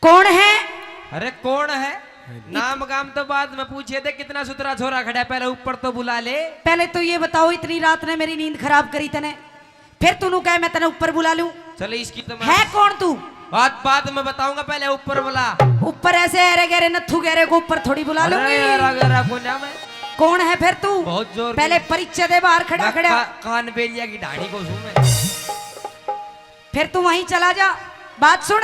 कौन है? अरे कौन है? नाम काम तो बाद में पूछे थे। कितना सुथरा छोरा खड़ा है, पहले ऊपर तो बुला ले। पहले तो ये बताओ, इतनी रात ने मेरी नींद खराब करी तने, फिर तू कहे मैं तने ऊपर बुला लूं? चले इसकी तो है कौन तू? बात बाद में बताऊंगा, पहले ऊपर बुला। ऊपर ऐसे अरे गहरे नथु गहरे को ऊपर थोड़ी बुला लूंगी। कौन है फिर तू? बहुत जोर। पहले परिचय दे, बाहर खड़ा खड़ा। कान बेलिया की ढाणी को सुन मैं। फिर तू वहीं चला जा। बात सुन,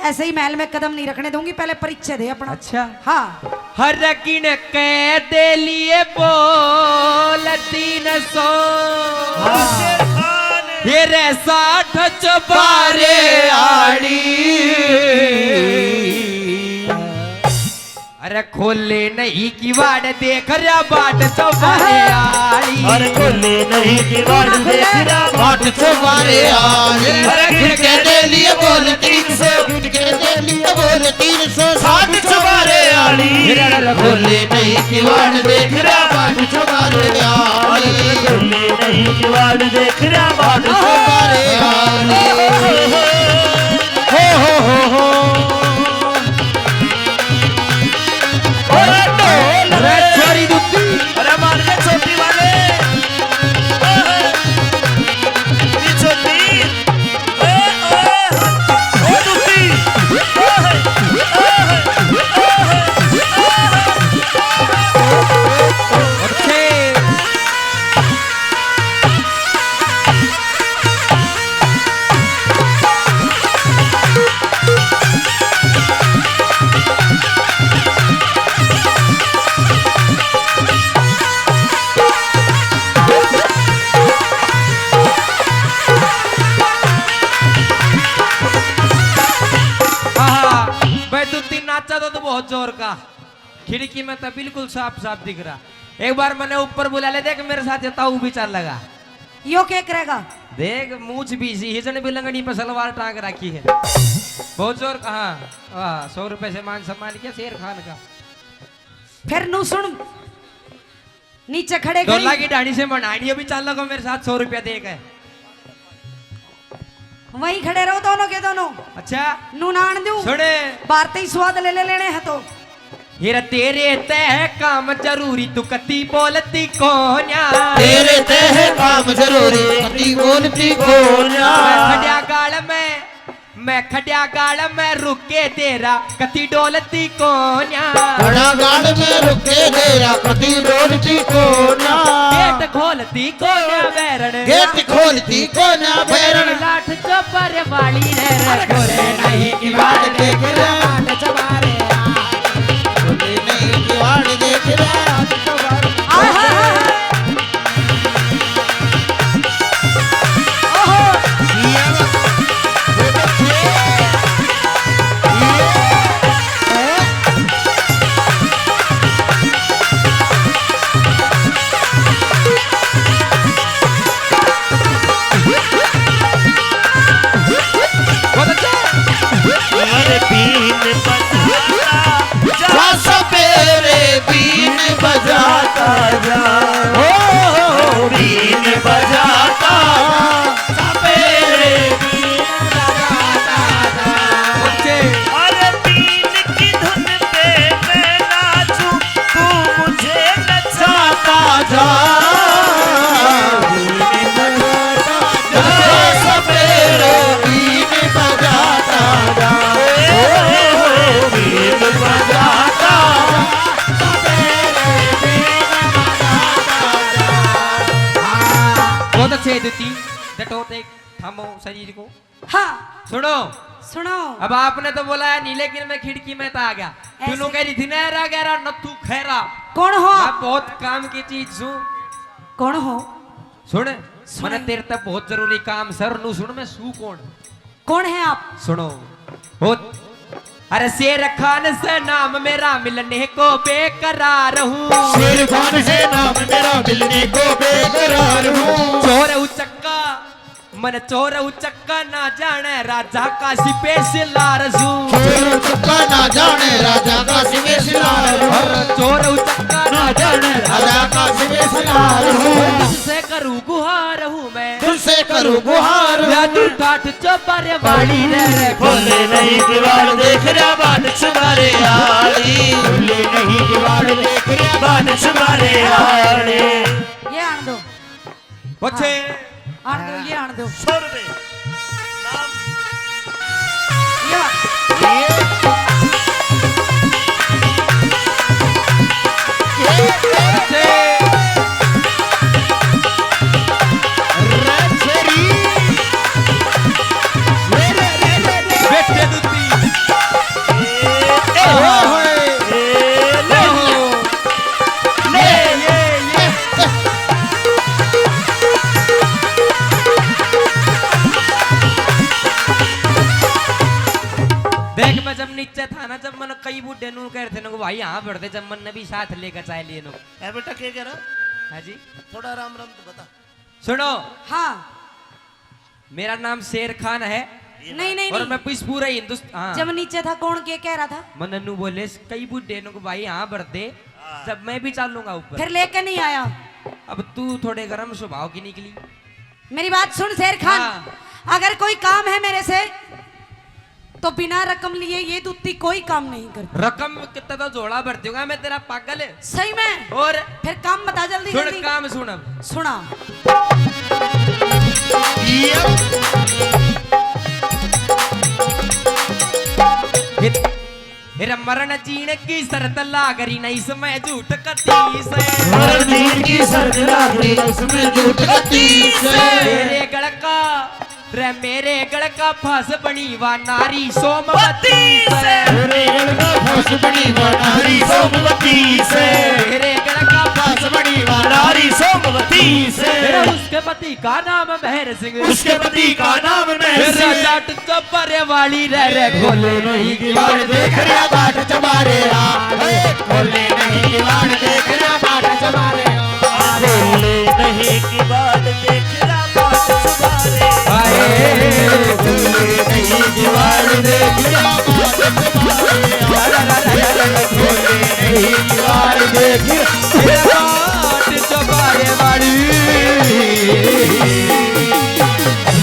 ऐसे ही महल में कदम नहीं रखने दूंगी, पहले परिचय दे अपना। अच्छा हाँ। हर किन कह दे लिए बोल 300 तेरे 60 चबारे आड़ी। अरे खोले नहीं की वाड़ देख रहा बाट चबारे आड़ी। अरे खोले नहीं की वाड़ देख रहा बाट चबारे आड़ी। अरे खिड़के दे लिए बोल 300 खिड़के दे लिए बोल 300 60 चबारे आड़ी। खोले नहीं की वाड़ देख रहा बाट चबारे आड़ी। खोले नहीं की वाड़ देख रहा बाट चबारे आड़ी। हो अरे छोरी दुत्ती, अरे मार के छोटी वाले छोटी ओ दुत्ती। नाचा तो बहुत जोर का, खिड़की में तो बिल्कुल साफ साफ दिख रहा। एक बार मैंने ऊपर बुला ले, देख मेरे साथ ताऊ भी चल लगा। यो क्या करेगा? देख मूछ भी सी हिजन भी लंगड़ी पे सलवार टांग रखी है, बहुत जोर का। हाँ 100 रुपए से मान सम्मान किया शेर खान का। फिर नू सुन, नीचे खड़े डोला की ढाणी से मनाड़ी अभी चल लगा मेरे साथ 100 रुपया दे गए। वहीं खड़े रहो दोनों के दोनों। अच्छा नू नान दूं सुने, बारते ही स्वाद ले लेने हैं तो। ये तेरे तय काम जरूरी तू कती बोलती कोन्या। तेरे तय काम जरूरी कती बोलती कोन्या। मैं खड्या गाड़ में रुके तेरा कती डोलती कोन्या। खड़ा गाड़ में रुके तेरा कती डोलती कोन्या। गेट खोलती कोन्या बैरण, गेट खोलती कोन्या बैरण। लाठ चपर वाली रे गोरे नहीं की वाड़ देख रहा बाट चबारे खोले नहीं की वाड़ देख रहा। अरे बीन बजाता जा सपेरे बीन बजाता जा। ओ बीन बजाता सपेरे बीन बजाता जा। अरे बीन की धुन पे मैं नाचूं, तू मुझे नचाता जा। बीन बजाता जा सपेरे बीन बजाता जा। बीन बजाता बहुत अच्छे दुती डटोते थामो शरीर को। हाँ सुनो सुनो, अब आपने तो बोला है नहीं, लेकिन मैं खिड़की में तो आ गया। तू कह रही थी नहरा गहरा नथु खैरा। कौन हो? मैं बहुत काम की चीज सुन। कौन हो? सुन मैंने तेरे तक बहुत जरूरी काम सर नू सुन। मैं सू कौन है आप? सुनो हो। अरे शेर खान से नाम मेरा मिलने को बेकरार हूँ। शेर खान से नाम मेरा मिलने को बेकरार हूँ। चोर उचक्का मन चोर उचक्का ना जाने राजा का सिपेशलार हूँ। चोर उचक्का ना जाने राजा का सिपेशलार हूँ। चोर उचक्का ना जाने राजा का सिपेशलार हूँ। तुझसे करूँ गुहार हूँ मैं, तुझसे करूं गुहार या तू ठाठ चौबारे वाली रे रे खोले नहीं किवाड़ देख रहा बाट छुबारे आली खोले नहीं किवाड़ देख रहा बाट छुबारे आली ये आन दो, बच्चे आन दो, ये आन दो, 100 रुपए नाम ये बच्चे बेटे दूती देख मैं जब नीचे था ना जब मैंने कई बूढ़े नू कह रहे थे ना भाई यहाँ बढ़ते जब मन ने भी साथ लेकर चाय लिए नो ए बेटा क्या कह रहा हाँ जी थोड़ा राम राम तो बता सुनो हाँ, मेरा नाम शेर खान है नहीं नहीं और नहीं, मैं इस पूरे हिंदुस्तान जब नीचे था कौन के कह रहा था? मननू बोले कई बूढ़े नो भाई यहाँ बढ़ते जब मैं भी चलूंगा ऊपर फिर लेके नहीं आया। अब तू थोड़े गर्म स्वभाव की निकली मेरी बात सुन शेर खान, हाँ। अगर कोई काम है मेरे से तो बिना रकम लिए ये दूती कोई काम नहीं करती। रकम कितना तो जोड़ा भर दूंगा मैं तेरा पागल है सही में? और फिर काम बता जल्दी सुन जल्दी। काम सुन अब सुना। मेरा मरण जीने की शर्त लागरी नहीं इसमें झूठ कती से रणजीत की सर्द लागरी इसमें झूठ कती से मेरे गड़ का रे मेरे गड़ का फंस बनी वा नारी सोमवती से मेरे गड़ का फंस बनी नारी सोमवती से मेरे गड़ का फंस बनी नारी सोमवती से मेरा उसके पति का नाम मेहर सिंह उसके पति का नाम मेरा मैं जाट चपरे वाली रे रे खोले नहीं किवाड़ देख रहा बाट चमारे खोले नहीं किवाड़ देख रहा बाट चमारे खोले नहीं किवाड़ देख रहा बाट चमारे खोले नहीं किवाड़ देख रहा बाट चमारे खोले नहीं किवाड़ देख रहा